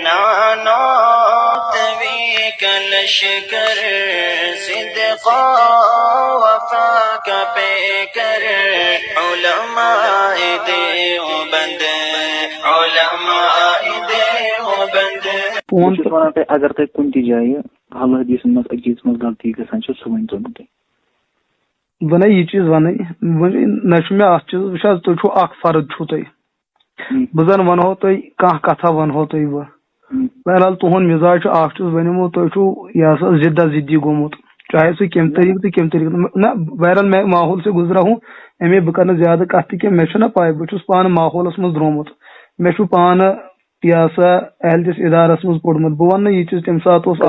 نانو توی کلشکر صدقا وفا کا پیکر علماء دیوبند فون تو ونان تہ اگر تہ کُنہِ تہِ جایہِ اللہ حدیث منٛز أکِس منٛز غلطی گژھان چھِ سُہ ؤنۍتو مےٚ تُہۍ. بہٕ یہ چیز ونٕنۍ نہ چھُ مےٚ اتھ چیٖز وٕچھ حظ تُہۍ چھُو اکھ فرد چھُو تُہۍ بہٕ زن ونہو تۄہہِ کانٛہہ کتھا ونہو تۄہہِ بہٕ بہرحال تُہُنٛد مزاج چھُ اکھ چیٖز ونیومو تۄہہِ چھُو یہِ ہسا زِدا زِدی گوٚمُت چاہے سُہ کمہِ طریقہٕ تہٕ کمہِ طریقہٕ نہ بہرحال میں ماحول سے گزرا ہوں امی بہٕ کرٕ نہٕ زیادٕ کتھ تہِ کینٛہہ مےٚ چھُنہ پاے بہٕ چھُس پانہٕ ماحولس منٛز درٛومُت مےٚ چھُ پانہٕ یہِ ہسا اہلِس ادارس منٛز پوٚرمُت بہٕ ونہٕ نہٕ یہِ چیٖز تمہِ ساتہٕ اوس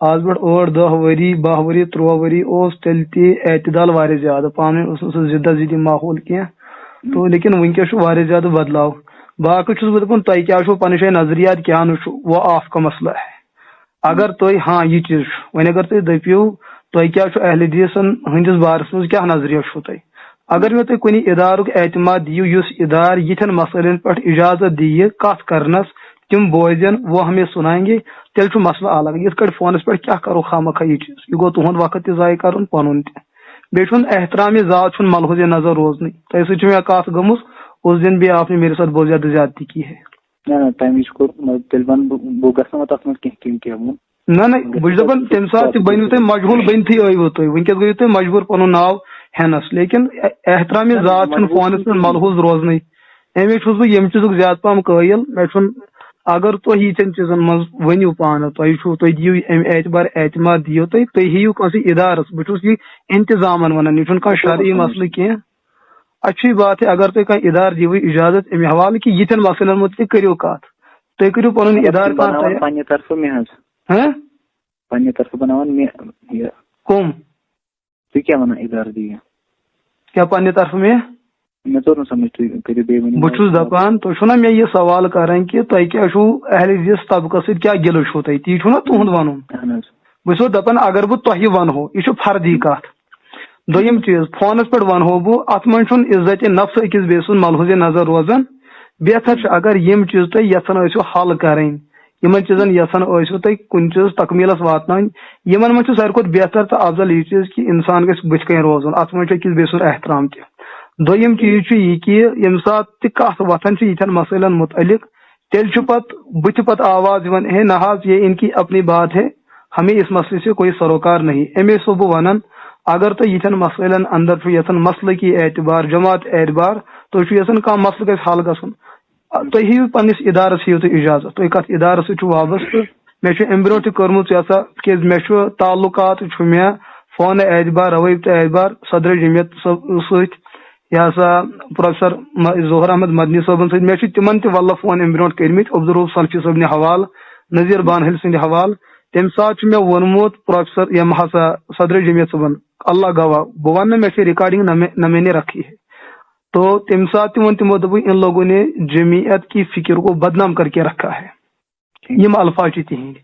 آز برونٛٹھ 8 10 ؤری 12 ؤری 13 ؤری اوس تیٚلہِ تہِ اعتدال واریاہ زیادٕ پانہٕ ؤنۍ اوس نہٕ سُہ زِدا زِدی ماحول کینٛہہ تو لیکن وٕنکیٚس چھُ واریاہ زیادٕ بدلاو باقٕے چھُس بہٕ دپان تۄہہِ کیٛاہ چھُو پنٕنۍ جایہِ نظریات کیٛاہ نہٕ چھُ وہ آپ کا مسئلہ ہے اگر تُہۍ ہاں یہِ چیٖز چھُ وۄنۍ اگر تُہۍ دٔپِو تۄہہِ کیٛاہ چھُ اہلِ حدیثن ہٕنٛدِس بارس منٛز کیٛاہ نظریہ چھُو تۄہہِ اگر مےٚ تُہۍ کُنہِ ادارُک اعتماد دِیِو یُس ادارٕ یِتھٮ۪ن مسٲیلن پٮ۪ٹھ اجازت دِیہِ کتھ کرنس تِم بوزن وہ ہمیں سنائیں گے تیٚلہِ چھُ مسلہٕ الگ یِتھ کٲٹھۍ فونس پٮ۪ٹھ کیٛاہ کرو خامخواہ یہِ چیٖز یہِ گوٚو تُہُنٛد وقت تہِ ضایہِ کرُن پنُن تہِ بیٚیہِ چھُنہٕ احترام ذات چھُنہٕ ملحوظ نظر روزنٕے تۄہہِ سۭتۍ چھِ مےٚ کتھ گٔمٕژ اس دن بھی آپ نے میرے ساتھ بہت زیادہ زیادتی کی ہے نہ تمہِ وِزِ کوٚر تیٚلہِ ونہٕ بہٕ گژھٕ نہٕ تتھ منٛز کینٛہہ کینٛہہ ووٚن نہ نہ بہٕ چھُس دپان تمہِ ساتہٕ تہِ بٔنِو تُہۍ مجہوٗل بٔنتھٕے ٲیوٕ تُہۍ وٕنکیٚس گٔیِو تُہۍ مجبوٗر پنُن ناو ہٮ۪نس لیکن احترام ذات چھُنہٕ فونس پٮ۪ٹھ ملحوظ روزنٕے امی چھُس بہٕ ییٚمہِ چیٖزُک زیادٕ پہم قٲیل مےٚ چھُنہٕ اگر تُہۍ ییٖژن چیٖزن منٛز ؤنِو پانہٕ تُہۍ دِیِو امہِ اعتبار اعتماد دِیِو تُہۍ ہیٚیِو کٲنٛسہِ ادارس بہٕ چھُس یہِ انتظامن ونان یہِ چھُنہٕ کانٛہہ شرعی مسلہٕ کینٛہہ اچھی بات ہے اگر تُہۍ کانٛہہ ادارٕ دِیِو اجازت امہِ حوالہٕ کہِ یِتھٮ۪ن مسلن متعلق کٔرِو کتھ تُہۍ کٔرِو پنُن ادارٕ کانٛہہ پننہِ طرفہٕ مےٚ حظ پننہِ طرفہٕ بناوان مےٚ یہِ کُم تُہۍ کیٛاہ ونان ادارٕ دِیِو کیٛاہ پننہِ طرفہٕ مےٚ توٚر نہٕ سمجھ تُہۍ کٔرِو بیٚیہِ ؤنِو بہٕ چھُس دپان تُہۍ چھُو نا مےٚ یہِ سوال کران کہِ تۄہہِ کیٛاہ چھُو اہلِ حدیث طبقس سۭتۍ کیٛاہ گِلہٕ چھُو تۄہہِ تی چھُو نا تُہُنٛد ونُن بہٕ چھُسو دپان اگر بہٕ تۄہہِ ونہو یہِ چھُ فردی کتھ دوٚیِم چیٖز فونس پٮ۪ٹھ ونہو بہٕ اتھ منٛز چھُنہٕ عزتِ نفس أکِس بیٚیہِ سُنٛد ملحوظ نظر روزان بہتر چھُ اگر یِم چیٖز تُہۍ یژھان ٲسِو حل کرٕنۍ یِمن چیٖزن یژھان ٲسِو تُہۍ کُنہِ چیٖز تکمیٖلس واتناوٕنۍ یِمن منٛز چھُ ساروی کھۄتہٕ بہتر تہٕ افضل یہِ چیٖز کہِ انسان گژھِ بٕتھِ کَنۍ روزُن اتھ منٛز چھُ أکِس بیٚیہِ سُنٛد احترام تہِ دوٚیِم چیٖز چھُ یہِ کہِ ییٚمہِ ساتہٕ تہِ کتھ وۄتھان چھِ یِتھٮ۪ن مسٲیلن متعلق تیٚلہِ چھُ پتہٕ بٕتھِ پتہٕ آواز یِوان ہے نہ حظ یہ ان کی اپنی بات ہے ہمیں اس مسئلے سے کوئی سروکار نہیں امی چھُسو بہٕ ونان اگر تُہۍ یِتھٮ۪ن مسٲیلن اندر چھُ یژھان مسلکی اعتبار جماعت اعتبار تُہۍ چھُو یژھان کانٛہہ مسلہٕ گژھِ حل گژھُن تُہۍ ہیٚیِو پننِس ادارس ہیٚیِو تُہۍ اجازت تُہۍ کتھ ادارس سۭتۍ چھُو وابستہٕ مےٚ چھُ امہِ برونٛٹھ تہِ کٔرمٕژ یہِ ہسا تِکیٛازِ مےٚ چھُ تعلقات چھُ مےٚ فونہٕ اعتبار روٲبطہٕ اعتبار صدرِ جمعیت سۭتۍ یہِ ہسا پروفیسر ظہور احمد مدنی صٲبن سۭتۍ مےٚ چھِ تِمن تہِ واللہ فون امہِ برونٛٹھ کٔرمٕتۍ عبدالروف سلفی صٲبنہِ حوالہٕ نذیر بانحل سٕنٛدِ حوالہٕ تمہِ ساتہٕ چھُ مےٚ ووٚنمُت پروفیسر یِم ہسا صدرِ جمعیت صٲبن اللہ گواہ بہٕ ونہٕ نہٕ مےٚ چھِ رِکارڈنگ نہ میں نے رکھی ہے تو تمہِ ساتہٕ تہِ ووٚن تِمو دوٚپُکھ ان لوگوں نے جمعیت کی فکر کو بدنام کر کے رکھا ہے یِم الفاظ چھِ تِہنٛدۍ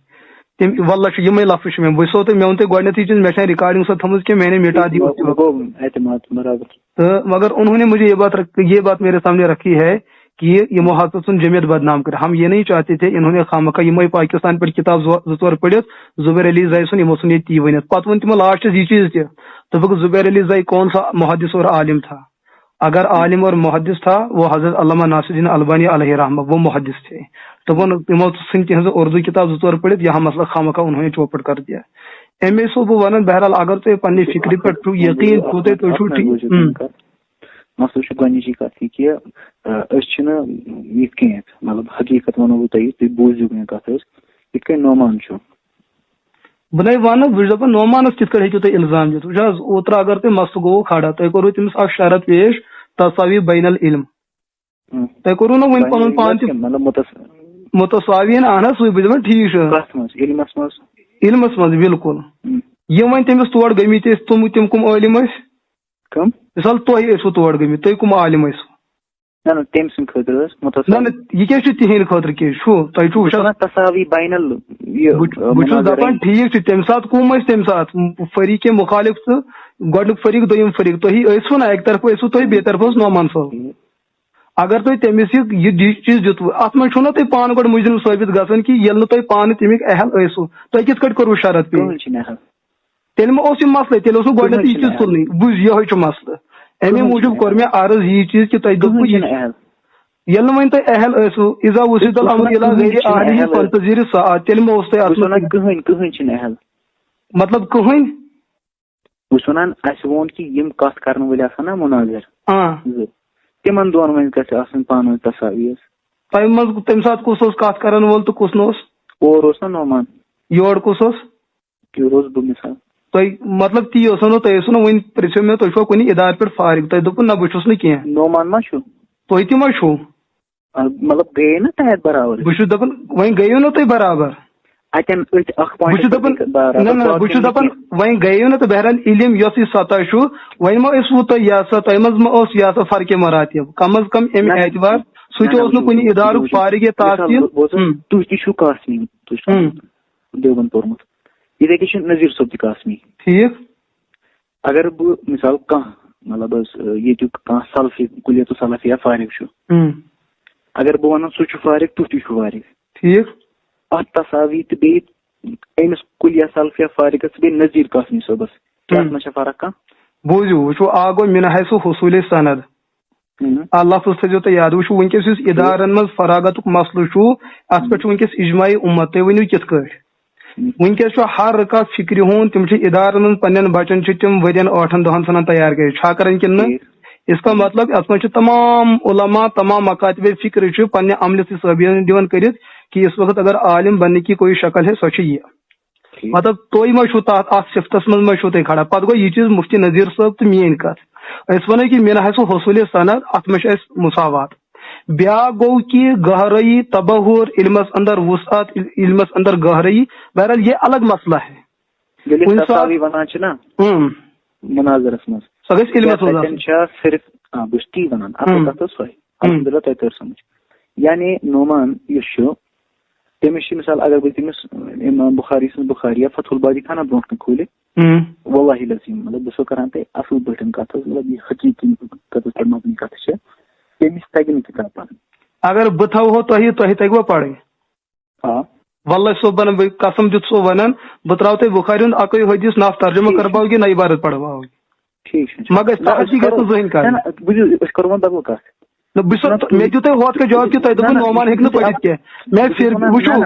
تِم واللہ چھِ یِمے لفظ چھِ مےٚ بہٕ چھُسو تۄہہِ مےٚ ووٚن تۄہہِ گۄڈنیتھٕے چیٖز مےٚ چھےٚ رِکارڈنگ سۄ تھٲومٕژ کہِ میں نے مٹا دی تو مگر انہوں نے مجھے یہ بات میرے سامنے رکھی ہے کہ یمو ہسا ژھُن جمعیت بدنام کر ہم یہ نہیں چاہتے تھے انہوں نے خامخواہ یمے پاکستان پٮ۪ٹھ کتاب 2 پٔرِتھ زبیر علی زائی سُنٛد یمو ژھُن ییٚتہِ تی ؤنِتھ پتہٕ ووٚن تِمو لاسٹس یہ چیٖز تہِ دوٚپُکھ زبیر علی زائی کون سا محدث اور عالم تھا اگر عالم اور محدث تھا وہ حضرت علامہ ناصر الدین البانی علیہ رحمہ وہ محدث تھے دوٚپُن تِمو ژھٕنۍ تِہنٛز اردو کتاب 2 پٔرِتھ یہاں مسئلہ خامخواہ انہوں نے چوپٹ کر دیا امی چھُسو بہٕ ونان بہرحال اگر تُہۍ پننہِ فکرِ پٮ۪ٹھ چھُو یقیٖن چھُو تُہۍ چھُو ٹھیٖک مسلہٕ چھُ گۄڈنِچی کتھ یہِ کہِ أسۍ چھِنہٕ یِتھ کٔنٮ۪تھ مطلب حقیٖقت ونو بہٕ تۄہہِ تُہۍ بوٗزِو مےٚ کتھ حظ یِتھ کٔنۍ نعمان چھُ بہٕ نَے وَنہٕ بہٕ چھُس دپان نعمانس کِتھ کٔنۍ ہیٚکِو تُہۍ الزام دِتھ وٕچھ حظ اوترٕ اگر تۄہہِ مسلہٕ گوٚوُ کھڑا تۄہہِ کوٚروٕ تٔمِس اکھ شرط پیش تساوی بین العلم تۄہہِ کوٚروٕ نہ وۄنۍ پنُن پان تہِ متصاوین اہن حظ سُے بہٕ چھُس دپان ٹھیٖک چھُ علمس منٛز بالکل یِم وۄنۍ تٔمِس تور گٔمٕتۍ ٲسۍ تِم کٕم عٲلِم ٲسۍ مثال تُہۍ ٲسوٕ تور گٔمٕتۍ تُہۍ کٕم عالِم ٲسوٕ نہ تٔمۍ سٕنٛدِ خٲطرٕ نہ نہ یہِ کیٛاہ چھُ تِہنٛدِ خٲطرٕ کیٛاہ چھُ تۄہہِ چھُو وٕچھان تصاوی بینل بہٕ چھُس دپان ٹھیٖک چھُ تمہِ ساتہٕ کٕم ٲسۍ تمہِ ساتہٕ فریٖق مُخالف تہٕ گۄڈنیُک فریٖق دوٚیِم فریٖق تُہی ٲسوٕ نا اکہِ طرفہٕ ٲسوٕ تُہۍ بیٚیہِ طرفہٕ اوس نعمان صٲب اگر تُہۍ تٔمِس یہِ چیٖز دِتوٕ اتھ منٛز چھُو نا تُہۍ پانہٕ گۄڈٕ مُجرم ثٲبت گژھان کہِ ییٚلہِ نہٕ تُہۍ پانہٕ تَمیُک اہل ٲسِو تُہۍ کِتھ کٲٹھۍ کوٚروٕ شرط پیش تیٚلہِ ما اوس یہِ مسلے تیٚلہِ اوسوٕ گۄڈٕنیتھ یہِ چیٖز تُلنٕے بوٗز یِہوے چھُ مسلہٕ امی موٗجوٗب کوٚر مےٚ عرض یی چیٖز کہِ تۄہہِ دوٚپوٕ ییٚلہِ نہٕ وۄنۍ تۄہہِ اہل ٲسِو اِذا وُسِد الامر الی غیر اہلہ فانتظر الساعۃ تیٚلہِ ما اوس تۄہہِ اتھ منٛز کٕہٕنۍ چھِنہٕ اہل مطلب کٕہٕنۍ بہٕ چھُس وَنان اَسہِ ووٚن کہِ یِم کتھ کرن وٲلۍ آسان نا مُناظر تِمن دۄن وۄنۍ گژھِ آسٕنۍ پانہٕ ؤنۍ تصاویٖر تۄہہِ منٛز تَمہِ ساتہٕ کُس اوس کتھ کرن وول تہٕ کُس نہٕ اوس اور اوس نا نعمان یورٕ کُس اوس یورٕ اوس بہٕ مثال تۄہہِ مطلب تی اوسو نہٕ تۄہہِ اوسوٕ نہٕ وُنہِ پرژھِو مےٚ تُہۍ چھُوا کُنہِ اِدارٕ پٮ۪ٹھ فارغ تۄہہِ دوٚپوٕ نہ بہٕ چھُس نہٕ کینٛہہ نعمان ما چھُ تُہۍ تہِ ما چھُو مطلب گٔیے نا تَتھ برابر بہٕ چھُس دپان وۄنۍ گٔیو نہ تُہۍ برابر اتٮ۪ن أتھۍ اکھ بہٕ چھُس دپان نہ بہٕ چھُس دپان وۄنۍ گٔیو نہ تہٕ بہرحال علم یۄس یہِ سطح چھُ وۄنۍ ما ٲسوٕ تۄہہِ یہِ ہسا تۄہہِ منٛز ما اوس یہِ ہسا فرقِ مراتب کم از کم امہِ اعتبار سُہ تہِ اوس نہٕ کُنہِ اِدارُک فارغ یا تحصیل تُہۍ تہِ چھِو قاسمی تُہۍ چھُو دیوبند پوٚرمُت یِتھے کٔنۍ چھُ نذیٖر صٲب تہِ قاسمی ٹھیٖک اگر بہٕ مثال کانٛہہ مطلب حظ ییٚتیُک کانٛہہ سلفی کُلیت سلفیہ فارغ چھُ اگر بہٕ وَنان سُہ چھُ فارغ تُہۍ تہِ چھِو فارغ ٹھیٖک اتھ تصاوی تہٕ بیٚیہِ أمِس کُلیہ سلفیہ فارغس بیٚیہِ نذیٖر قاسمی صٲبس کیٛاہ اتھ منٛز چھا فرق کانٛہہ بوٗزِو وٕچھو اکھ گوٚو مےٚ نہ حظ سُہ حصوٗلِ سند لفظ تھٲیزیو تُہۍ یاد وٕچھو وٕنکیٚس یُس اِدارن منٛز فراغتُک مسلہٕ چھُ اتھ پٮ۪ٹھ چھُ وٕنکیٚس اجماعی اُمت تُہۍ ؤنِو کِتھ کٲٹھۍ وٕنکیٚس چھُ ہر کانٛہہ فِکرِ ہُنٛد تِم چھِ اِدارن منٛز پننٮ۪ن بچن چھِ تِم ؤرین 8-10 ژھٕنان تیار کٔرِتھ چھا کران کِنہٕ نہٕ اس کا مطلب اتھ منٛز چھِ تمام علما تمام مکاتب فکر چھِ پننہِ عملہِ سۭتۍ ثٲبت دِوان کٔرِتھ کہ اس وقت اگر عالم بننے کی کوئی شکل ہے سۄ چھِ یہِ مطلب تُہۍ ما چھُو تتھ اتھ صفتس منٛز ما چھُو تُہۍ کھڑا پتہٕ گوٚو یہِ چیٖز مفتی نذیٖر صٲب تہٕ میٲنۍ کتھ أسۍ ونو کہِ مےٚ نہ حظ حصوٗلِ سند اتھ منٛز چھِ اَسہِ مساوات بیاکھ گوٚو کہِ گہرٲیی تبہر علمس اندر وسعت علمس اندر گہرٲیی بہرحال یہ الگ مسئلہ ہے ونان چھِ نا مناظرس منٛز سۄ گژھِ علمس منٛز صرف بہٕ چھُس تی ونان اصل کتھ ٲس سۄے الحمدللہ تۄہہِ تٔر سمجھ یعنی نعمان یُس چھُ تٔمِس چھِ مثال اگر بہٕ تٔمِس امام بخاری سٕنٛز بخاری یا فتح الباری کھانا برونٛٹھ کُن کھوٗلِتھ واللہ العظیٖم مطلب بہٕ چھُسو کران تۄہہِ اصل پٲٹھۍ کتھ حظ مطلب یہِ حقیٖقی کتھ پٮ۪ٹھ مبنی کتھ چھِ تٔمِس تگہِ نہٕ کِتاب پرٕنۍ اگر بہٕ تھاوہو تۄہہِ تگوا پرٕنۍ آ واللہ صٲب بنان بہٕ قسم دِتھ سو ونان بہٕ تراو تۄہہِ بخاری ہُنٛد اکُے حدیث نہ ترجمہ کرباو کہِ نہ عبارت پڑھواو مگر تعصی گژھِ نہٕ زٕہٕنۍ کرٕنۍ بوٗزِو أسۍ کرو وۄنۍ بدل کتھ مےٚ دیُت تۄہہِ ہوتھ کٔنۍ جواب کہِ تۄہہِ دوٚپوٕ نعمان ہیٚکہِ نہٕ پٔرِتھ کینٛہہ مےٚ پھر وٕچھو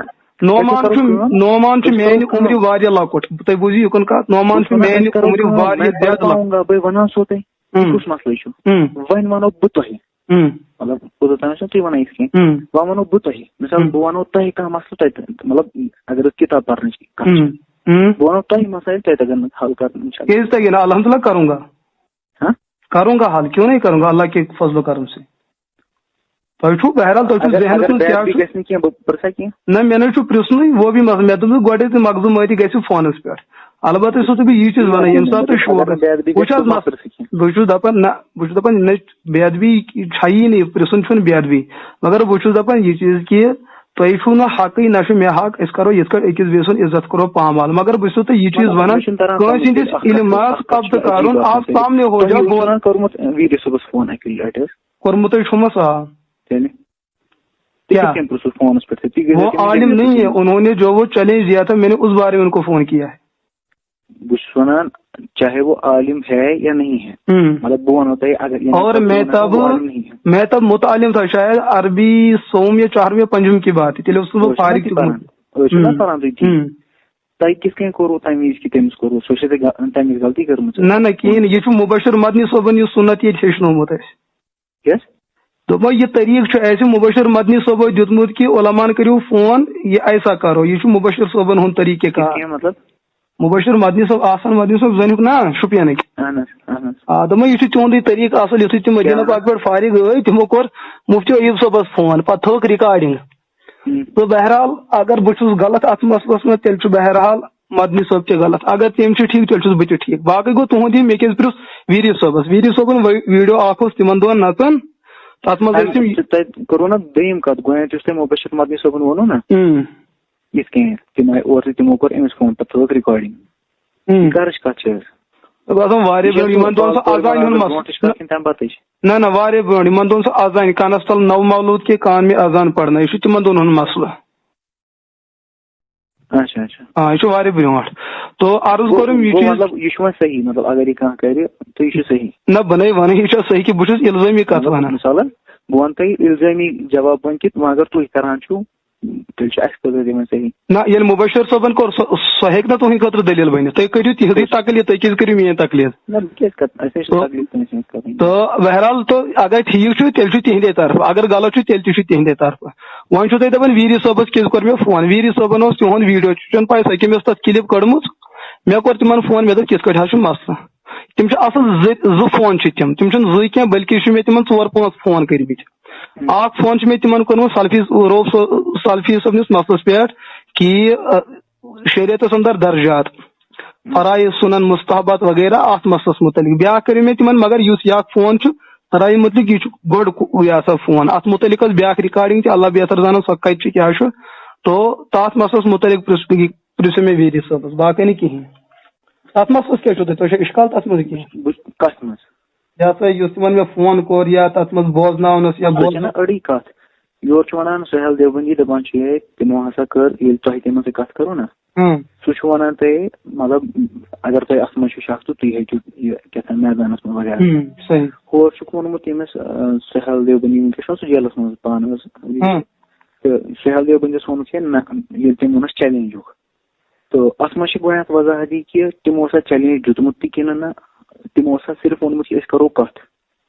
نعمان چھُ میانہِ عمرِ واریاہ لۄکُٹ تُہۍ بوٗزِو یُکُن کتھ نعمان چھُ میانہِ عمرِ واریاہ زیادٕ بہٕ ونہو سو تۄہہِ کُس مسلہٕ چھُ وۄنۍ ونو بہٕ تۄہہِ مطلب اوٚتام چھُنہٕ تُہۍ ونان یِتھ کٔنۍ وۄنۍ ونو بہٕ تۄہہِ مثال بہٕ ونو تۄہہِ کانٛہہ مسلہٕ تۄہہِ مطلب اگر أسۍ کِتاب پرنٕچ کتھ چھِ بہٕ ونو تۄہہِ مسایل تۄہہِ تگن نہٕ حل کرُن کیٛازِ تگہِ نہٕ الحمدللہ کروں گا حل کیوں نہیں کروں گا اللہ کے فضل و کرم سے تۄہہِ چھُو بہرحال تۄہہِ چھُو ذہنس منٛز کیٛاہ نہ مےٚ نہ چھُ پرژھنُے وہ بھی مسلہٕ مےٚ دوٚپ گۄڈے تہٕ مغزوٗم مٲتی گژھِ فونس پٮ۪ٹھ البتہ چھُسو تۄہہِ بہٕ یی چیٖز ونان ییٚمہِ ساتہٕ تۄہہِ شوق وٕچھ حظ بہٕ چھُس دپان نہ بہٕ چھُس دپان نہ بے ادبی چھیی نہٕ پرژھُن چھُنہٕ بے ادبی مگر بہٕ چھُس دپان یہِ چیٖز کہِ تۄہہِ چھُو نہٕ حقٕے نہ چھُ مےٚ حق أسۍ کرو یِتھ کٲٹھۍ أکِس بیٚیہِ سُنٛد عزت کرو پامال مگر بہٕ چھُسو تۄہہِ یہِ چیٖز ونان کٲنٛسہِ ہٕنٛدِس علمس قبضہٕ کرُن آپ سامنے ہو جاؤ کوٚرمُتٕے چھُمس آ کیا وہ عالم نہیں ہے انہوں نے جو وہ چیلنج دیا تھا میں نے اس بارے میں ان کو فون کیا ہے بہٕ چھُس ونان چاہے وہ عالم ہے یا نہیں ہے مطلب بہٕ ونو تۄہہِ اگر اور میں تب متعلم تھا شاید عربی سوم یا چہارم یا پنجم کی بات ہے تیٚلہِ اوسُس بہٕ فارغ تہِ گوٚمُت پران تۄہہِ کِتھ کٔنۍ کوٚروٕ تمہِ وِزِ کہِ تٔمِس کوٚروٕ سۄ چھےٚ تۄہہِ تمہِ وِزِ غلطی کٔرمٕژ نہ کِہیٖنۍ نہٕ یہِ چھُ مُبشر مدنی صٲبن یُس سُنت ییٚتہِ ہیٚچھنومُت اَسہِ کیٛاہ دوٚپمو یہِ طریٖقہٕ چھُ اَسہِ مُبشر مدنی صٲبو دیُتمُت کہِ علماہن کٔرِو فون یہِ ایسا کرو یہِ چھُ مُبشر صٲبن ہُنٛد طریٖقہ کار مطلب مُبشر مدنی صٲب آسان مدنی صٲب زٲنِکھ نا شُپینٕکۍ آ دوٚپمو یہِ چھُ تُہُنٛدُے طریٖقہٕ اصل یِتھُے تِم مدیٖنہ پاک پٮ۪ٹھ فارغ ٲسۍ تِمو کوٚر مفتی ایوب صٲبس فون پتہٕ تھٲوکھ رِکاڈِنگ تہٕ بہرحال اگر بہٕ چھُس غلط اتھ مسلس منٛز تیٚلہِ چھُ بہرحال مدنی صٲب تہِ غلط اگر تِم چھِ ٹھیٖک تیٚلہِ چھُس بہٕ تہِ ٹھیٖک باقٕے گوٚو تُہُنٛد یہِ مےٚ کیازِ پرٛژھ ویٖری صٲبن ویٖڈیو اکھ اوس تِمن دۄہن نژان تتھ منٛز ٲسۍ تِم تۄہہِ کوٚروٕ نا دوٚیِم کتھ گۄڈٕنیتھ یُس تۄہہِ مُبشر مدنی صٲبن ووٚنوٕ نا یِتھ کٔنۍ تِم آیہِ اورٕ تِمو کوٚر أمِس فون پتہٕ تھٲوٕکھ رِکاڈِنگ گرٕچ کتھ چھِ باسان واریاہ برونٛٹھ یِمن دۄہن سُہ اذانہِ ہُنٛد مسلہٕ نہ واریاہ برونٛٹھ یِمن دۄہن سُہ اذانہِ کانس تل نو مولوٗد کے کان میں اذان پرنا یہِ چھُ تِمن دۄہن ہُنٛد مسلہٕ. اچھا اچھا یہِ چھُ واریاہ برونٛٹھ. تو عرض کوٚرُم یہِ چیٖز مطلب یہِ چھُ وۄنۍ صحیح مطلب اگر یہِ کانٛہہ کرِ تہٕ یہِ چھُ صحیح. نہ بہٕ وَنٕے یہِ چھا صحیح کہِ بہٕ چھُس اِلزٲمی کتھ وَنان. مثالن بہٕ وَنہٕ تۄہہِ اِلزٲمی جواب وۄنۍ کہِ وۄنۍ اگر تُہۍ کران چھِو تیٚلہِ چھُ اَسہِ خٲطرٕ دِوان صحیح. نہ ییٚلہِ مُبشر صٲبن کوٚر سُہ ہیٚکہِ نا تُہٕنٛدِ خٲطرٕ دٔلیٖل بٔنِتھ. تُہۍ کٔرِو تِہنٛزٕے تکلیٖف تُہۍ کیٛازِ کٔرِو میٛٲنۍ تکلیٖف. تہٕ بہرحال تہٕ اگر ٹھیٖک چھُ تیٚلہِ چھُ تِہنٛدے طرفہٕ اگر غلط چھُ تیٚلہِ تہِ چھُ تِہنٛدے طرفہٕ. وۄنۍ چھُو تُہۍ دپان ویٖری صٲبس کیٛازِ کوٚر مےٚ فون. ویٖری صٲبن اوس تِہُنٛد ویٖڈیو چھُنہٕ پاے سۄ کٔمۍ ٲس تتھ کلِپ کٔڑمٕژ. مےٚ کوٚر تِمن فون مےٚ دوٚپ کِتھ کٲٹھۍ حظ چھُ مسلہٕ. تِم چھِ اصل زٕ فون چھِ تِم چھِنہٕ زٕے کینٛہہ بلکہِ چھِ مےٚ تِمن 4-5 فون کٔرمٕتۍ. اکھ فون چھُ مےٚ تِمن کوٚرمُت سلفی صٲبنِس مسلس پٮ۪ٹھ کہ شریعتس اندر درجات فرائض سنن مستحبات وغیرہ اتھ مسلس متعلق. بیاکھ کٔرِو مےٚ تِمن مگر یُس یہِ اکھ فون چھُ رایہِ متعلق یہِ چھُ گۄڈٕ یہِ ہسا فون اتھ متعلق ٲس بیاکھ رِکارڈنگ تہِ اللہ بہتر زانان سۄ کتہِ چھِ کیٛاہ چھُ. تو تتھ مسلس متعلق پرژھِو مےٚ ویٖری صٲبس باقٕے نہٕ کِہینۍ. تتھ مسلس کیٛاہ چھُو تۄہہِ چھا اِشکال تتھ منٛز کینٛہہ کتھ منٛز یہِ ہسا یُس تِمن مےٚ فون کوٚر یا تتھ منٛز بوزناونس یا أڑی کتھ یورٕ چھُ ونان سہیل دیوبندی دپان چھُ ہے تِمو ہسا کٔر ییٚلہِ تۄہہِ تِمن سۭتۍ کتھ کٔرو نا سُہ چھُ ونان تۄہہِ مطلب اگر تۄہہِ اتھ منٛز چھُ شک تہٕ تُہۍ ہیٚکِو یہِ کیٛاہ تام میدانس منٛز وغیرہ. ہور چھُکھ ووٚنمُت ییٚمِس سہیل دیوبندی وٕنکیٚس چھُ سُہ جیلس منٛز پانہٕ حظ تہٕ سہیل دیوبندیس ووٚنُکھ ہے نہ ییٚلہِ تٔمۍ ووٚنُس چیلینجُک تہٕ اتھ منٛز چھِ گۄڈٕنیتھ وضاحت یہِ کہِ تِمو اوسا چیلینج دیُتمُت تہِ کِنہٕ نہ تِمو اوسا صرف ووٚنمُت کہِ أسۍ کرو کتھ.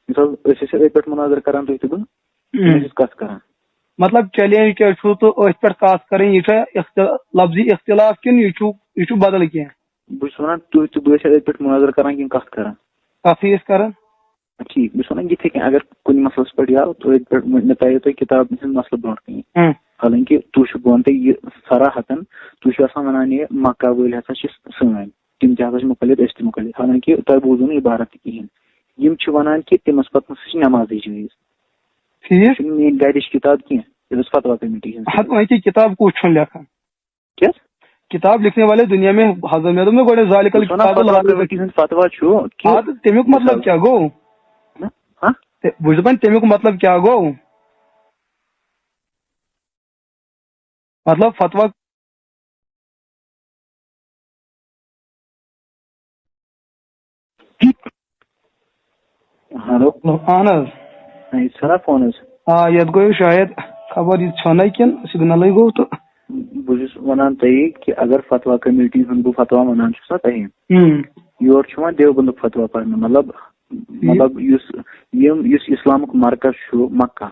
مثال أسۍ ٲسۍ أتھۍ پٮ۪ٹھ مُناظر کران تُہۍ تہٕ بہٕ أسۍ ٲسۍ کتھ کران. مطلب چیلینج کیٛاہ چھُ تہٕ أتھۍ پٮ۪ٹھ کتھ کرٕنۍ یہِ چھا لفظی اختلاف کِنہٕ یہِ چھُ بدل کینٛہہ. بہٕ چھُس ونان تُہۍ تہٕ بہٕ ٲسۍ أتھۍ پٮ۪ٹھ مُناظر کران کِنہٕ کتھ کران. کتھٕے ٲسۍ کران. ٹھیٖک بہٕ چھُس ونان یِتھٕے کٔنۍ اگر کُنہِ مسلس پٮ۪ٹھ یاو تہٕ أتھۍ پٮ۪ٹھ مےٚ تھایو تۄہہِ کِتاب ہٕنٛز مسلہٕ برونٛٹھ کَنہِ حالانکہِ تُہۍ چھُو بہٕ وَنہٕ تۄہہِ یہِ صراحتن تُہۍ چھِو آسان ونان یہِ مکہ وٲلۍ ہسا چھِ سٲنۍ تِم تہِ ہسا چھِ مُخلِف أسۍ تہِ مُخلِف حالانکہِ تۄہہِ بوٗزوٕ نہٕ عبارت تہِ کِہینۍ. یِم چھِ ونان کہِ تٔمِس پتہٕ ہسا چھِ نمازٕے جٲیِز. یہِ چھُنہٕ میٲنۍ گرِچ کِتاب کینٛہہ یہِ ٲس فتوا کمیٹی ہٕنٛز. کتاب کُس چھُ لیکھان کیٛاہ کتاب لکھنے والے دنیا میں حضرت مےٚ دوٚپ نہ گۄڈٕ ذالِکل کمیٹی ہُنٛد فتوا چھُ تمیُک مطلب کیٛاہ گوٚو بہٕ چھُس دپان تمیُک مطلب کیٛاہ گوٚو مطلب فتوا ہیلو اہن حظ یہِ چھُ نا فون حظ یتھ گوٚو شاید خبر یہِ چھَنَے کِنہٕ سِگنلٕے گوٚو تہٕ بہٕ چھُس ونان تۄہہِ کہِ اگر فتوا کمیٹی ہُنٛد بہٕ فتوا ونان چھُس نا تۄہہِ یورٕ چھُ یِوان دیوبندُک فتوا پرنہٕ مطلب یُس اسلامُک مرکز چھُ مکہ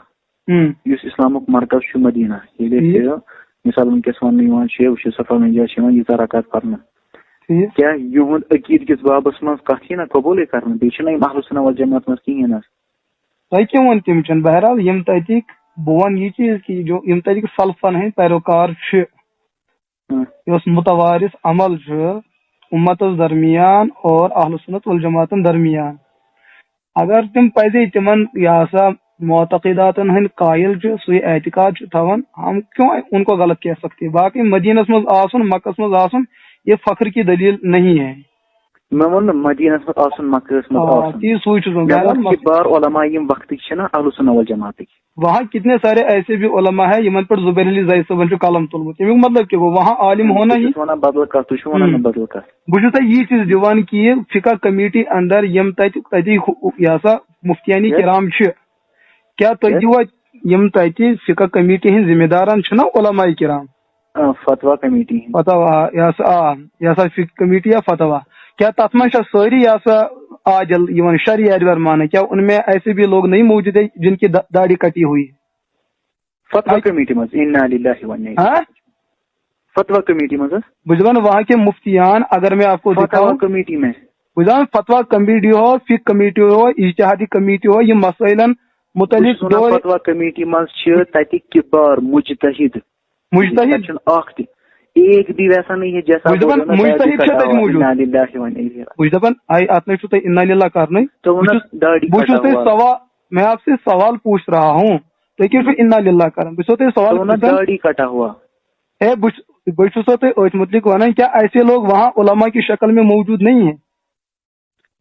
یُس اسلامُک مرکز چھُ مدیٖنہ ییٚلہِ أسۍ مثال وٕنکیٚس وننہٕ یِوان چھِ وٕچھِو صفا منجا چھِ یِوان ییٖژاہ رکعت پرنہٕ کیٛاہ یِہُنٛد عقیٖدٕ کِس بابس منٛز کتھ یی نا قبوٗلٕے کرنہٕ بیٚیہِ چھِنہ یِم اہلُ سُنہ والجماعت منٛز کِہینۍ حظ. تۄہہِ کیٛاہ ووٚن تِم چھِنہٕ بہرحال یِم تتِکۍ بہٕ وَنہٕ یہِ چیٖز کہِ یِم تتِکۍ سلفن ہٕنٛدۍ پیروکار چھِ یۄس متوارث عمل چھُ اُمتس درمیان اور اہلُ سُنت والجماعتن درمیان اگر تِم پزے تِمن یہِ ہسا معتقداتن ہٕنٛدۍ قٲیِل چھِ سُے اعتقاد چھُ تھاوان ہم کیوں ان کو غلط کہہ سکتے. باقی مدینس منٛز آسُن مکس منٛز آسُن یہ فخر کی دلیل نہیں ہے. مےٚ ووٚن نہٕ مدیٖنس منٛز آسُن مکہس منٛز آسُن تی سوٗ چھُس بار علما یِم وقتٕکۍ چھِ نا اہلُ سُنہ والجماعتٕکۍ وہاں کتنے سارے ایسے بھی علما ہے یمن پر زبیر علی زاہد صٲبن چھُ قلم تُلمُت تمیُک مطلب کیٛاہ گوٚو وہاں عالم ہونا ہی ونان بدل کتھ تُہۍ چھِو ونان بدل کتھ. بہٕ چھُس تۄہہِ یی چیٖز دِوان کہِ فقہ کمیٹی اندر یِم تتہِ یہِ ہسا مفتیانی کرام چھِ کیٛاہ تُہۍ دِوا یِم تتہِ فقہ کمیٹی ہٕنٛدۍ ذمہٕ دارن چھِنا علماء کرام فتوا کمیٹی فتوا یہ ہسا فقہ کمیٹی یا فتوا کیا تتھ منٛز چھا سٲری یہ ہسا عادل یِوان شرعی اعتبار مانے کیا ان میں ایسے بھی لوگ نہیں موجود ہیں جن کی داڑھی کٹی ہوئی فتوا کمیٹی منٛز اِنّا لِلّٰہِ و اِنّا اِلَیْهِ فتوا کمیٹی منٛز بجوان وہاں کے مفتیان اگر میں آپ کو دکھاؤں کمیٹی میں بجوان فتوا کمیٹی ہو فقہ کمیٹی ہو اجتہادی کمیٹی ہو یہ مسائلن متعلق فتوا کمیٹی منٛز چھِ تتہِ کِبار مجتہد اکھ تہِ ایک بھی ویسا نہیں ہے جیسا اتھ میں تُہۍ اِنّا لِلّٰہ کرنے بہٕ چھُس تۄہہِ سوال میں آپ سے سوال پوچھ رہا ہوں تُہۍ کیٛاہ چھُو اِنّا لِلّٰہ کران بہٕ چھُسو تۄہہِ سوال داڑھی کٹا ہوا بہٕ چھُسو تۄہہِ أتھۍ متعلق ونان کیا ایسے لوگ وہاں علماء کی شکل میں موجود نہیں ہیں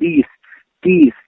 20, 30,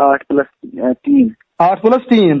8+3. 8+3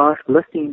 8+3,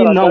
9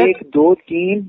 1 2 3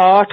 8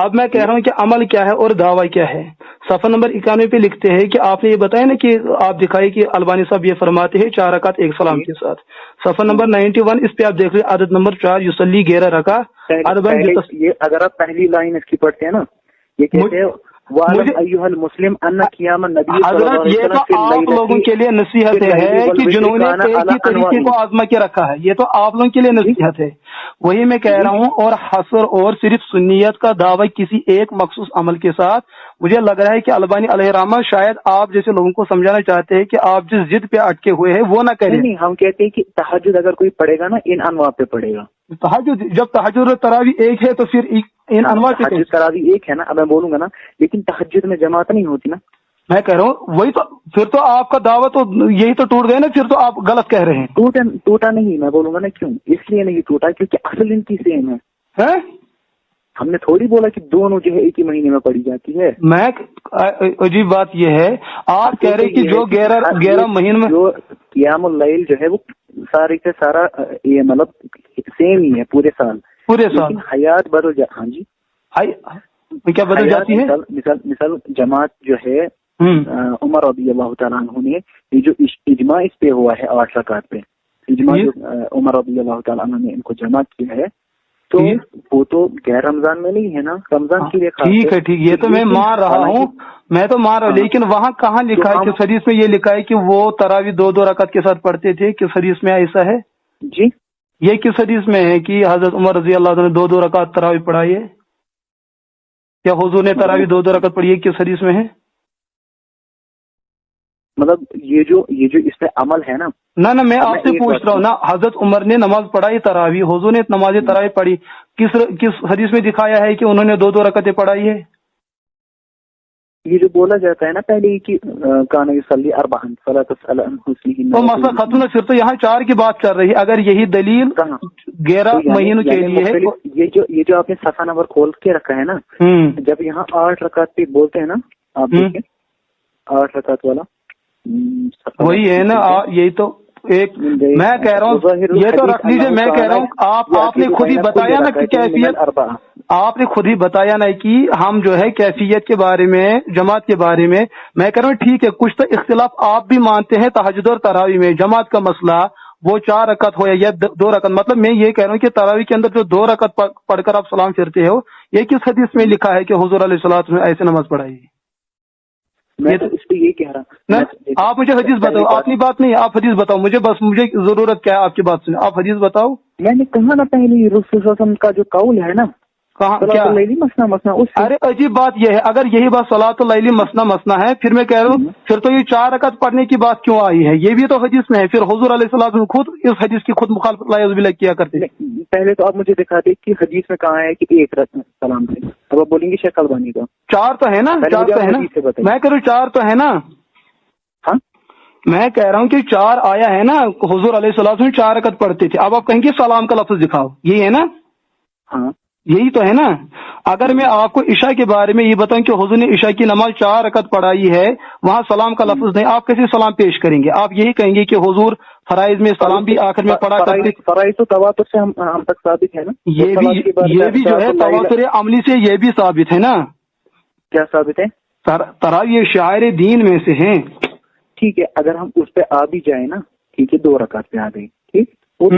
اب میں کہہ رہا ہوں کہ عمل کیا ہے اور دعویٰ کیا ہے. صفحہ نمبر 91 پہ لکھتے ہیں کہ آپ نے یہ بتایا نا کہ آپ دکھائی کہ البانی صاحب یہ فرماتے ہیں 4 رکعت ایک سلام کے ساتھ. صفحہ نمبر 91 اس پہ آپ دیکھ لیں عدد نمبر 4 یصلی 11 رکعت. یہ اگر آپ پہلی لائن اس کی پڑھتے ہیں نا یہ کہتے ہیں حضرت یہ تو آپ لوگوں کے لیے نصیحت ہے کہ جنہوں نے ایک ہی طریقے کو آزما کے رکھا ہے، یہ تو آپ لوگوں کے لیے نصیحت ہے. وہی میں کہہ رہا ہوں. اور حصر اور صرف سنیت کا دعویٰ کسی ایک مخصوص عمل کے ساتھ، مجھے لگ رہا ہے کہ البانی علیہ رحمہ شاید آپ جیسے لوگوں کو سمجھانا چاہتے ہیں کہ آپ جس ضد پہ اٹکے ہوئے ہیں وہ نہ کریں. نہیں، ہم کہتے ہیں کہ تہجد اگر کوئی پڑھے گا نا ان انواع پہ پڑھے گا. تہجد جب تہجد اور تراویح ایک ہے تو پھر ان انواع پہ تہجد تراویح ایک ہے نا. اب میں بولوں گا نا لیکن تہجد میں جماعت نہیں ہوتی نا. میں کہہ رہا ہوں وہی تو، پھر تو آپ کا دعویٰ تو یہی تو ٹوٹ گئے نا، پھر تو آپ غلط کہہ رہے ہیں. ٹوٹا نہیں، میں بولوں گا نا کیوں. اس لیے نہیں ٹوٹا کیونکہ اصل ان کی سیم ہے. ہم نے تھوڑی بولا کہ دونوں جو ہے ایک ہی مہینے میں پڑھی جاتی ہے. میں عجیب بات یہ ہے آپ کہہ رہے کہ جو 11 مہینے میں جو قیام اللیل جو ہے وہ سارے سے سارا یہ مطلب سیم ہی ہے پورے سال. لیکن حیات بدل جا. ہاں جی کیا بدل جاتی ہے؟ مثال جماعت جو ہے عمر رضی اللہ تعالیٰ عنہ نے یہ جو اجماع اس پہ ہوا ہے 8 رکعت پہ، اجماع جو عمر رضی اللہ تعالیٰ عنہ نے ان کو جمع کیا ہے تو وہ تو غیر رمضان میں نہیں ہے نا، رمضان کے لیے. ٹھیک ہے یہ تو میں مان رہا ہوں، میں تو مان رہا ہوں. لیکن وہاں کہاں لکھا ہے؟ کس حدیث میں یہ لکھا ہے کہ وہ تراویح 2 رکعت کے ساتھ پڑھتے تھے؟ کس حدیث میں ایسا ہے جی؟ یہ کس حدیث میں ہے کہ حضرت عمر رضی اللہ عنہ نے 2 رکعت تراویح پڑھائی ہے؟ کیا حضور نے تراویح 2 رکعت پڑھی ہے؟ کس حدیث میں ہے؟ مطلب یہ جو اس پہ عمل ہے نا. نہ میں آپ سے پوچھ رہا ہوں نا، حضرت عمر نے نماز پڑھائی تراویح، حضور نے نماز تراویح پڑھی، کس حدیث میں دکھایا ہے کہ انہوں نے 2 رکعتیں پڑھائی ہے؟ یہ جو بولا جاتا ہے نا پہلے ہی کہ کان یصلی 4 فلا تسأل عن حسنہن. تو مسئلہ ختم ہے، پھر تو یہاں 4 کی بات چل رہی ہے. اگر یہی دلیل 11 مہینوں کے لیے ہے. یہ جو آپ نے صفحہ نمبر کھول کے رکھا ہے نا، جب یہاں 8 رکعت پہ بولتے ہیں نا آپ دیکھیں 8 رکعت والا وہی ہے نا. یہی تو ایک میں کہہ رہا ہوں، یہ تو رکھ لیجیے. میں کہہ رہا ہوں آپ نے خود ہی بتایا نا کہ کیفیت، آپ نے خود ہی بتایا نا کہ ہم جو ہے کیفیت کے بارے میں، جماعت کے بارے میں میں کہہ رہا ہوں ٹھیک ہے کچھ تو اختلاف آپ بھی مانتے ہیں تہجد اور تراویح میں. جماعت کا مسئلہ وہ 4 رکعت ہو یا 2 رکعت، مطلب میں یہ کہہ رہا ہوں کہ تراویح کے اندر جو 2 رکعت پڑھ کر آپ سلام پھرتے ہو، یہ کس حدیث میں لکھا ہے کہ حضور علیہ الصلوۃ والسلام ایسے نماز پڑھائی؟ میں تو اس پہ یہ کہہ رہا ہوں. آپ مجھے حدیث بتاؤ، اپنی بات نہیں، آپ حدیث بتاؤ مجھے، بس مجھے ضرورت کیا ہے آپ کی بات سنیں. آپ حدیث بتاؤ. میں نے کہا نا پہلے رسول صلی اللہ علیہ وسلم کا جو قول ہے نا کیا؟ مسنا. ارے عجیب بات یہ ہے، اگر یہی بات صلاۃ اللیل مسنا ہے، پھر میں کہہ رہا ہوں پھر تو یہ 4 رکعت پڑھنے کی بات کیوں آئی ہے؟ یہ بھی تو حدیث میں ہے. پھر حضور علیہ الصلوۃ خود اس حدیث کی خود مخالفت لا باللہ کیا کرتے. پہلے تو آپ مجھے دکھا دیں کہ حدیث میں کہاں ہے کہ 1 رکعت سلام سے. اب آپ بولیں گے شیخ البانی کا 4 تو ہے نا، 4 تو ہے نا. میں کہہ رہا ہوں 4 تو ہے نا. ہاں میں کہہ رہا ہوں کہ 4 آیا ہے نا، حضور علیہ الصلوۃ 4 رکعت پڑھتے تھے. اب آپ کہیں گے سلام کا لفظ دکھاؤ، یہی ہے نا؟ ہاں یہی تو ہے نا. اگر میں آپ کو عشاء کے بارے میں یہ بتاؤں کہ حضور نے عشاء کی نماز 4 رکعت پڑھائی ہے، وہاں سلام کا لفظ نہیں، آپ کیسے سلام پیش کریں گے؟ آپ یہی کہیں گے کہ حضور فرائض میں سلام بھی آخر میں پڑھا کرتے. فرائض تو تواتر سے ہم تک ثابت ہے نا. یہ بھی جو ہے تواتر عملی سے یہ بھی ثابت ہے نا. کیا ثابت ہے؟ تراویح شعائر دین میں سے ہیں. ٹھیک ہے، اگر ہم اس پہ آ بھی جائیں نا، ٹھیک ہے 2 رکعت پہ آ گئی، ٹھیک وہ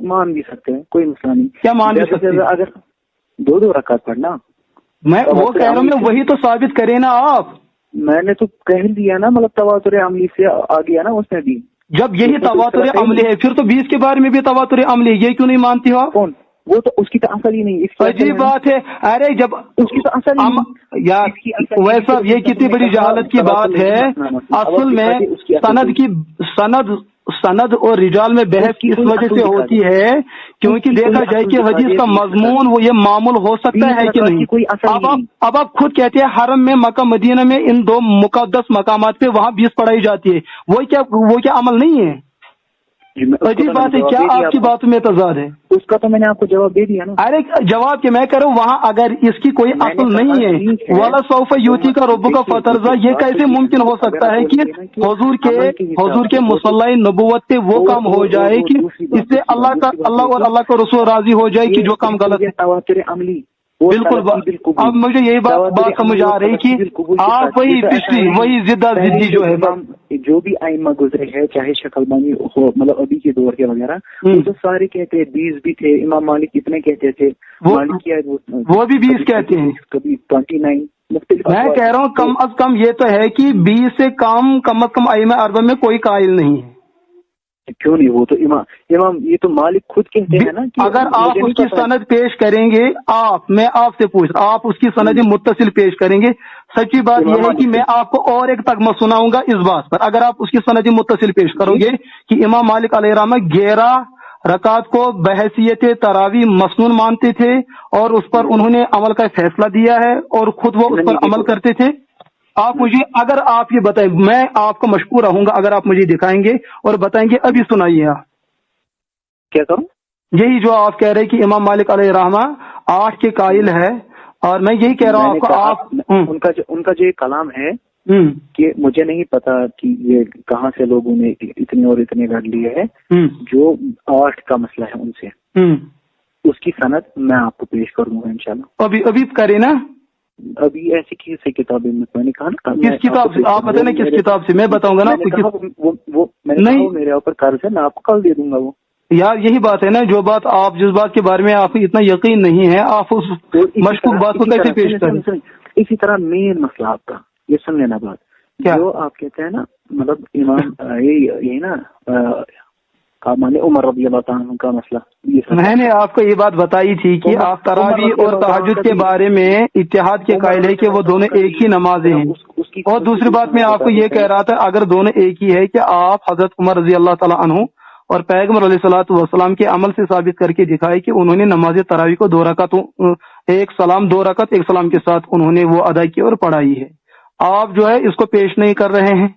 مان بھی سکتے ہیں، کوئی مسئلہ نہیں. کیا مان بھی سکتے ہیں؟ اگر 2 رکعت پڑھنا، میں وہ کہہ رہا ہوں وہی تو ثابت کرے نا آپ. میں نے تو کہہ دیا نا، مطلب تواتر عملی سے آ گیا نا اس میں بھی. جب یہی تواتر عملی ہے پھر تو 20 کے بارے میں بھی تواتر عملی ہے، یہ کیوں نہیں مانتی ہو آپ؟ کون؟ وہ تو اس کی تو اصل ہی نہیں. عجیب بات ہے. ارے جب اس کی تو اصل یار ویسا یہ کتنی بڑی جہالت کی بات ہے. اصل میں سند اور رجال میں بحث اس وجہ سے ہوتی ہے کیونکہ دیکھا جائے کہ حدیث کا مضمون وہ یہ معمول ہو سکتا ہے کہ نہیں. اب آپ خود کہتے ہیں حرم میں مکہ مدینہ میں ان 2 مقدس مقامات پہ وہاں 20 پڑھائی جاتی ہے، وہ کیا عمل نہیں ہے؟ عجیب بات ہے. کیا آپ کی بات میں تضاد ہے؟ اس کا تو میں نے آپ کو جواب دے دیا نا. ارے جواب کہ میں کہہ رہا ہوں وہاں اگر اس کی کوئی اصل نہیں ہے، والا سوف یوتی کا رب کا فترزہ، یہ کیسے ممکن ہو سکتا ہے کہ حضور کے مصلی نبوت پہ وہ کام ہو جائے کہ اس سے اللہ اور اللہ کا رسول راضی ہو جائے کہ جو کام غلط ہے. تواتر عملی بالکل اب مجھے یہی بات سمجھ آ رہی کہ آپ وہی پچھلی وہی زدہ زدی جو ہے جو بھی آئمہ گزرے ہیں چاہے شیخ البانی ہو مطلب ابھی کے دور کے وغیرہ وہ تو سارے کہتے ہیں 20 بھی تھے، امام مالک اتنے کہتے تھے، وہ بھی 20 کہتے ہیں، کبھی 29 مختلف۔ میں کہہ رہا ہوں کم از کم یہ تو ہے کہ 20 سے کم از کم ائمہ اربعہ میں کوئی قائل نہیں ہے۔ کیوں نہیں؟ وہ تو امام یہ تو مالک خود کہتے ہیں نا کہ اگر آپ اس کی سند پیش کریں گے، میں آپ سے پوچھ رہا ہوں، آپ اس کی سند متصل پیش کریں گے، سچی بات یہ ہے کہ میں آپ کو اور ایک تگمہ سناؤں گا اس بات پر، اگر آپ اس کی سند متصل پیش کرو گے کہ امام مالک علیہ الرحمہ 11 رکعت کو بحیثیت تراویح مسنون مانتے تھے اور اس پر انہوں نے عمل کا فیصلہ دیا ہے اور خود وہ اس پر عمل کرتے تھے۔ آپ مجھے اگر آپ یہ بتائیں، میں آپ کو مشکور رہوں گا اگر آپ مجھے دکھائیں گے اور بتائیں گے ابھی سنائیے آپ کیا کروں؟ یہی جو آپ کہہ رہے کہ امام مالک علیہ الرحمہ 8 کے قائل ہے، اور میں یہی کہہ رہا ہوں آپ کو، آپ ان کا جو یہ کلام ہے کہ مجھے نہیں پتا کہ یہ کہاں سے لوگوں نے اتنے اور اتنے لڑ لیے ہیں، جو 8 کا مسئلہ ہے ان سے اس کی سند میں آپ کو پیش کروں گا انشاءاللہ۔ ابھی کرے نا، ابھی ایسی کسی کتابیں میں نے کہا نا کس کتاب سے آپ بتائیں کس کتاب سے، میں بتاؤں گا نا آپ کو، نہیں میرے اوپر قرض ہے، میں آپ کو کل دے دوں گا وہ۔ یار یہی بات ہے نا، جو بات آپ جس بات کے بارے میں آپ کو اتنا یقین نہیں ہے، آپ اس مشکوک بات کو کیسے پیش کریں؟ اسی طرح مین مسئلہ آپ کا یہ سن لینا بات، جو آپ کہتے ہیں نا مطلب امام یہی نا عمر رضی اللہ تعالیٰ کا مسئلہ، میں نے آپ کو یہ بات بتائی تھی کہ آپ تراویح اور تہجد کے بارے میں اتحاد کے قائل ہے کہ وہ دونوں ایک ہی نمازیں ہیں، اور دوسری بات میں آپ کو یہ کہہ رہا تھا اگر دونوں ایک ہی ہے کہ آپ حضرت عمر رضی اللہ تعالیٰ عنہ اور پیغمبر علیہ الصلوۃ والسلام کے عمل سے ثابت کر کے دکھائے کہ انہوں نے نماز تراویح کو 2 رکعت 2 رکعت 1 سلام کے ساتھ انہوں نے وہ ادا کی اور پڑھائی ہے۔ آپ جو ہے اس کو پیش نہیں کر رہے ہیں،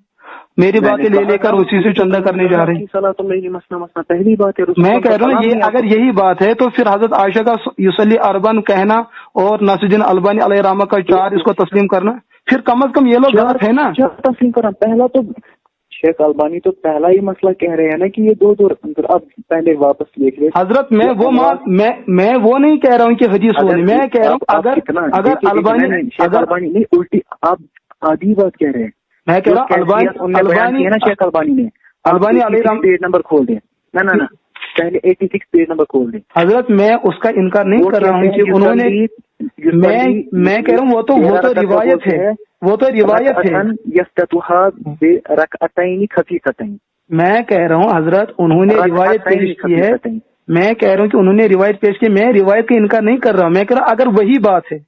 میری باتیں لے کر اسی سے چندہ کرنے جا رہے ہیں۔ پہلی بات ہے میں کہہ رہا ہوں یہ اگر یہی بات ہے تو پھر حضرت عائشہ کا یصلی اربعا کہنا اور ناصر الدین البانی علیہ الرحمہ کا 4 اس کو تسلیم کرنا، پھر کم از کم یہ لوگ غلط ہے نا۔ تسلیم کرنا پہلا تو شیخ البانی تو پہلا ہی مسئلہ کہہ رہے ہیں نا کہ یہ 2 اب پہلے واپس دیکھ لیں حضرت، میں وہ نہیں کہہ رہا ہوں کہ حدیث ہونے، میں کہہ رہا ہوں اگر البانی نہیں الٹی آپ آدھی بات کہہ رہے ہیں، میں کہہ رہا ہوں شیخ البانی نے علیہ الرحمہ پیج نمبر کھول دیں، نہ پہلے 86 پیج نمبر کھول دیں۔ حضرت میں اس کا انکار نہیں کر رہا ہوں کہ انہوں نے، میں کہہ رہا ہوں وہ تو روایت ہے، وہ تو روایت ہے۔ میں کہہ رہا ہوں حضرت انہوں نے روایت پیش کی ہے، میں کہہ رہا ہوں کہ انہوں نے روایت پیش کی، میں روایت کا انکار نہیں کر رہا، میں کہہ رہا اگر وہی بات ہے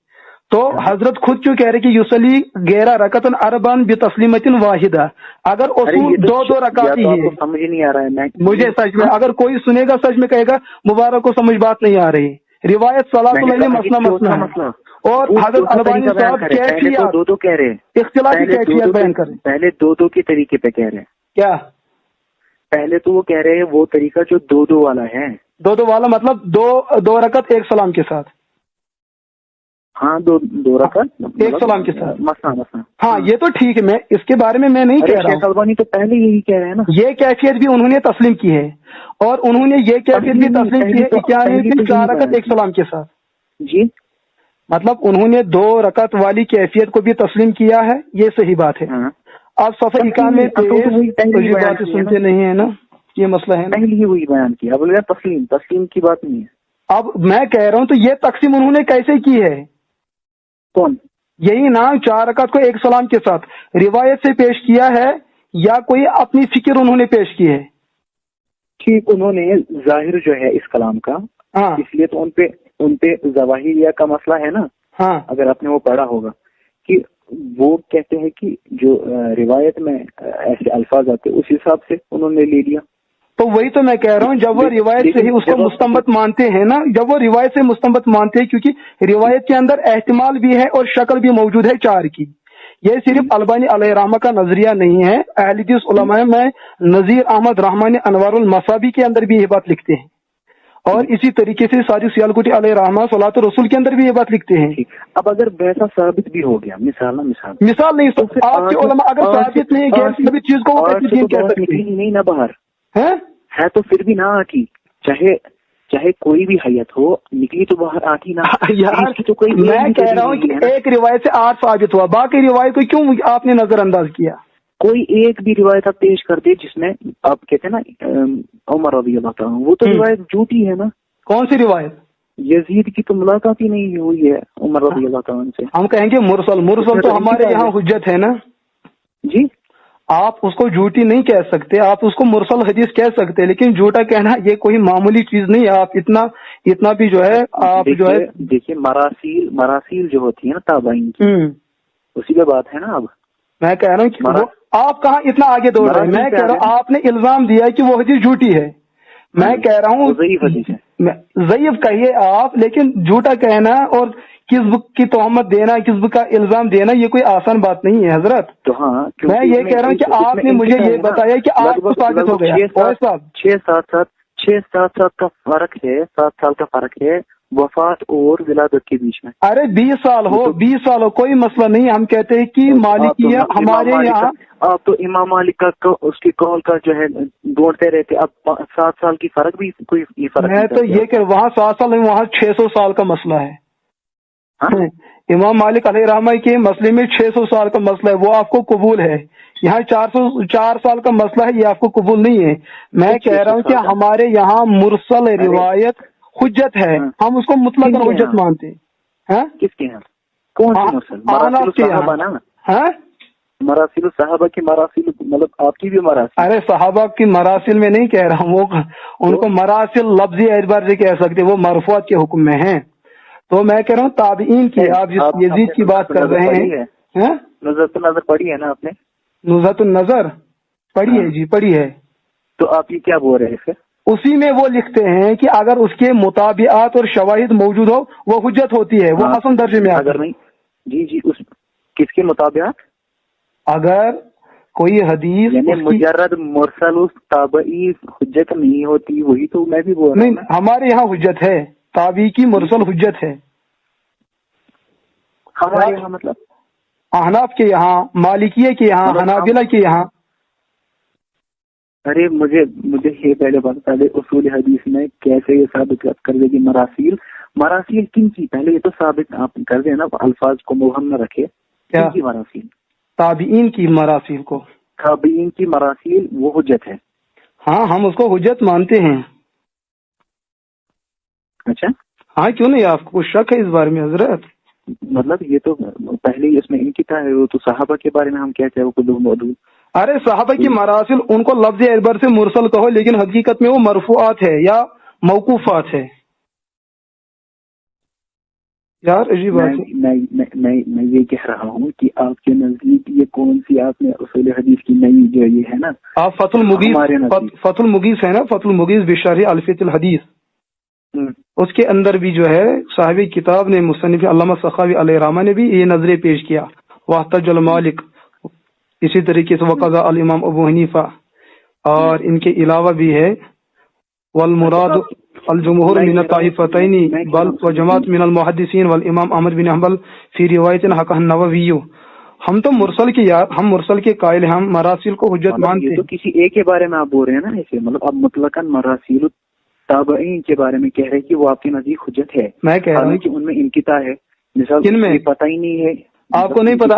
تو حضرت خود کیوں کہہ رہے کہ یصلی 11 رکعت اربعا بتسلیمۃ واحدہ، اگر اصول 2 رکعت ہی ہے۔ سمجھ نہیں آ رہا ہے مجھے سچ میں، اگر کوئی سنے گا سچ میں کہے گا مبارک کو سمجھ بات نہیں آ رہی، روایت صلاۃ اللیل مسئلہ اور حضرت البانی صاحب کیفیت 2 کہہ رہے ہیں، اختلافی کیفیت بیان کر رہے ہیں، پہلے 2 کے طریقے پہ کہہ رہے ہیں۔ کیا پہلے تو وہ کہہ رہے ہیں وہ طریقہ جو 2 والا ہے، 2 والا مطلب 2 رکعت 1 سلام کے ساتھ، ہاں 2 رکعت 1 سلام کے ساتھ مسئلہ ہاں یہ تو ٹھیک ہے، میں اس کے بارے میں نہیں کہہ رہا ہوں، شیخ البانی تو پہلے یہی کہہ رہے ہیں نا، یہ کیفیت بھی انہوں نے تسلیم کی ہے، اور انہوں نے یہ کیفیت بھی تسلیم کی ہے 4 رکعت 1 سلام کے ساتھ جی، مطلب انہوں نے 2 رکعت والی کیفیت کو بھی تسلیم کیا ہے، یہ صحیح بات ہے۔ اب صفحہ 91 باتیں سنتے نہیں ہے نا، یہ مسئلہ ہے نا، پہلے ہی وہی بیان کیا، اب تسلیم کی بات نہیں ہے۔ اب میں کہہ رہا ہوں تو یہ تقسیم انہوں نے کیسے کی ہے؟ کون؟ یہی نا 4 رکعت کو 1 سلام کے ساتھ روایت سے پیش کیا ہے یا کوئی اپنی فکر انہوں نے پیش کی ہے؟ ٹھیک، انہوں نے ظاہر جو ہے اس کلام کا، اس لیے تو ان پہ ظواہریہ کا مسئلہ ہے نا، اگر آپ نے وہ پڑھا ہوگا کہ وہ کہتے ہیں کہ جو روایت میں ایسے الفاظ آتے اس حساب سے انہوں نے لے لیا۔ تو وہی تو میں کہہ رہا ہوں، جب وہ روایت سے ہی اس کو مستنبط مانتے ہیں نا، جب وہ روایت سے مستنبط مانتے ہیں، کیونکہ روایت کے اندر احتمال بھی ہے اور شکل بھی موجود ہے 4 کی، یہ صرف البانی علیہ الرحمہ کا نظریہ نہیں ہے، اہل حدیث علماء میں نذیر احمد رحمانی انوار المصابی کے اندر بھی یہ بات لکھتے ہیں، اور اسی طریقے سے ساری سیالکوٹی علیہ الرحمہ صلاۃ الرسول کے اندر بھی یہ بات لکھتے ہیں۔ اب اگر ویسا ثابت بھی ہو گیا، مثال نہیں، آپ کے علماء اگر ثابت نہیں غیر ثابت چیز کو وہ کیسے دین کہہ سکتے ہیں؟ نہیں نہ باہر ہے تو پھر بھی نہ آتی، چاہے کوئی بھی حیت ہو نکلی تو باہر آتی نا یار تو کوئی میں کہہ رہا ہوں کہ ایک روایت سے 8 ثابت ہوا، باقی روایت کو کیوں آپ نے نظر انداز کیا؟ کوئی ایک بھی روایت آپ پیش کر دے جس میں آپ کہتے ہیں نا عمر رضی اللہ تعالیٰ وہ تو روایت جھوٹی ہے نا. کون سی روایت؟ یزید کی تو ملاقات ہی نہیں ہوئی ہے عمر رضی اللہ تعالیٰ سے. ہم کہیں گے مرسل تو ہمارے یہاں حجت ہے نا جی. آپ اس کو جھوٹی نہیں کہہ سکتے، آپ اس کو مرسل حدیث کہہ سکتے، لیکن جھوٹا کہنا یہ کوئی معمولی چیز نہیں ہے. آپ اتنا بھی جو ہے آپ جو ہے دیکھیے مراسیل جو ہوتی ہے نا تابعین کی اسی پہ بات ہے نا. اب میں کہہ رہا ہوں کہ آپ کہاں اتنا آگے دوڑ رہے ہیں. میں کہہ رہا ہوں آپ نے الزام دیا کہ وہ حدیث جھوٹی ہے. میں کہہ رہا ہوں ضعیف کہیے آپ، لیکن جھوٹا کہنا اور کذب کی تہمت دینا، کذب کا الزام دینا یہ کوئی آسان بات نہیں ہے حضرت. تو ہاں میں یہ کہہ رہا ہوں کہ آپ نے مجھے یہ بتایا کہ آپ کو ثابت ہو گیا. 6-7 کا فرق ہے، 7 سال کا فرق ہے وفات اور ولادت کے بیچ میں. ارے 20 سال ہو کوئی مسئلہ نہیں. ہم کہتے ہیں کہ مالکیہ ہمارے یہاں آپ تو امام مالک کا اس کی قول کا جو ہے ڈھونڈتے رہتے. اب 7 سال کی فرق بھی کوئی فرق میں تو یہ کہ وہاں 7 سال نہیں، وہاں 600 سال کا مسئلہ ہے. امام مالک علیہ رحمہ کے مسئلے میں 600 سال کا مسئلہ ہے، وہ آپ کو قبول ہے. یہاں 4 سال کا مسئلہ ہے، یہ آپ کو قبول نہیں ہے. میں کہہ رہا ہوں کہ ہمارے یہاں مرسل روایت حجت ہے، ہم اس کو مطلق حجت مانتے ہیں. کس کے یہاں؟ کون سی مرسل؟ مراسیل صحابہ کی مراسیل مطلب آپ کی بھی مراسیل؟ ارے صحابہ کی مراسیل میں نہیں کہہ رہا ہوں، وہ ان کو مراسیل لفظی اعتبار سے کہہ سکتے، وہ مرفوعات کے حکم میں ہیں. تو میں کہہ رہا ہوں تابعین کی، آپ جس یزید کی بات کر رہے ہیں. نظرۃ النظر پڑھی ہے نا آپ نے؟ نظرۃ النظر پڑھی ہے جی، پڑھی ہے. تو آپ یہ کیا بول رہے ہیں؟ اسی میں وہ لکھتے ہیں کہ اگر اس کے مطابعات اور شواہد موجود ہو وہ حجت ہوتی ہے، وہ حسن درجے میں. اگر نہیں جی اس کس کے مطابعات؟ اگر کوئی حدیث یعنی مجرد مرسل تابعی حجت نہیں ہوتی، وہی تو میں بھی بول رہا ہوں. نہیں، ہمارے یہاں حجت ہے، تابعی کی مرسل حجت ہے ہمارے یہاں. مطلب احناف کے یہاں، مالکیہ کے یہاں، حنابلہ کے یہاں. ارے مجھے یہ پہلے اصول حدیث میں کیسے یہ ثابت کر دے کہ مراسیل کن کی؟ پہلے یہ تو ثابت آپ کر دیں نا، الفاظ کو مبہم نہ رکھے. کن کی مراسیل؟ تابعین کی مراسیل کو. تابعین کی مراسیل وہ حجت ہے؟ ہاں ہم اس کو حجت مانتے ہیں. اچھا ہاں کیوں نہیں، آپ کو شک ہے اس بارے میں حضرت؟ مطلب یہ تو پہلے ہی اس میں ان کی تھا، وہ تو صحابہ کے بارے میں ہم کہتے ہیں وہ کلو موضوع. ارے صحابہ کی مراسل ان کو لفظ اعتبار سے مرسل کہو، لیکن حقیقت میں وہ مرفوعات ہے یا موقوفات ہے. یار عجیب بات ہے. میں یہ کہہ رہا ہوں کہ آپ کے نزدیک یہ کون سی آپ نے اصول حدیث کی نئی جو یہ ہے نا، آپ فتح المغیث ہے نا، فتح المغیث بشرح الفیۃ الحدیث، اس کے اندر بھی جو ہے صاحب کتاب نے مصنف علامہ سخاوی علیہ رحمہ نے بھی یہ نظریہ پیش کیا. واحتج المالک، اسی طریقے سے وقضا الامام ابو حنیفہ، اور ان کے علاوہ بھی ہے والمراد الجمہور من الطائفتین بل وجماعت من المحدثین والامام احمد بن حنبل فی روایت حکہ النووی. ہم تو مرسل کے ہم مرسل کے قائل ہیں، ہم مراسل کو حجت مانتے ہیں. تو کسی ایک کے بارے میں آپ بول رہے ہیں نا ایسے، مطلب آپ مطلقاً مراسیل تابعین کے بارے میں کہہ رہے کہ وہ آپ کے نزدیک حجت ہے. میں کہہ رہا ہوں کہ ان میں انقطاع ہے. کن میں؟ پتہ ہی نہیں ہے آپ کو نہیں پتا.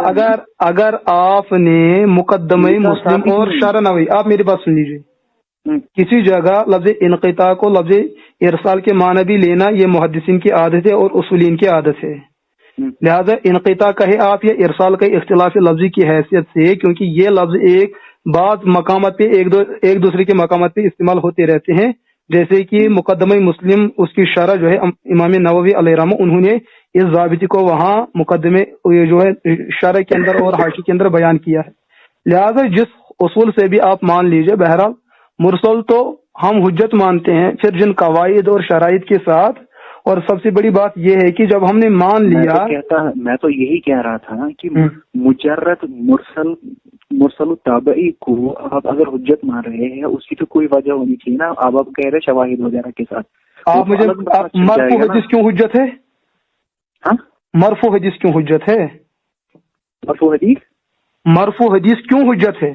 اگر آپ نے مقدمہ مسلم اور شرح نووی، آپ میری بات سن لیجیے، کسی جگہ لفظ انقطاع کو لفظ ارسال کے معنی بھی لینا یہ محدثین کی عادت ہے اور اصولین کی عادت ہے. لہذا انقطاع کہے آپ یا ارسال کا اختلاف لفظی کی حیثیت سے، کیونکہ یہ لفظ ایک بعض مقامات پہ ایک دوسرے کے مقامات پہ استعمال ہوتے رہتے ہیں. جیسے کہ مقدمہ مسلم اس کی شرح جو ہے امام نووی علیہ رحمہ، انہوں نے اس ضابطے کو وہاں مقدمے جو ہے شرح کے اندر اور حاشی کے اندر بیان کیا ہے. لہذا جس اصول سے بھی آپ مان لیجئے، بہرحال مرسل تو ہم حجت مانتے ہیں، پھر جن قواعد اور شرائط کے ساتھ. اور سب سے بڑی بات یہ ہے کہ جب ہم نے مان لیا، میں تو یہی کہہ رہا تھا کہ مجرد مرسل تابعی کو آپ اگر حجت مان رہے ہیں، اس کی تو کوئی وجہ ہونی چاہیے نا. آپ کہہ رہے شواہد وغیرہ کے ساتھ. آپ مجھے مرفوع حدیث کیوں حجت ہے؟ مرفوع حدیث کیوں حجت ہے؟ مرفوع حدیث کیوں حجت ہے؟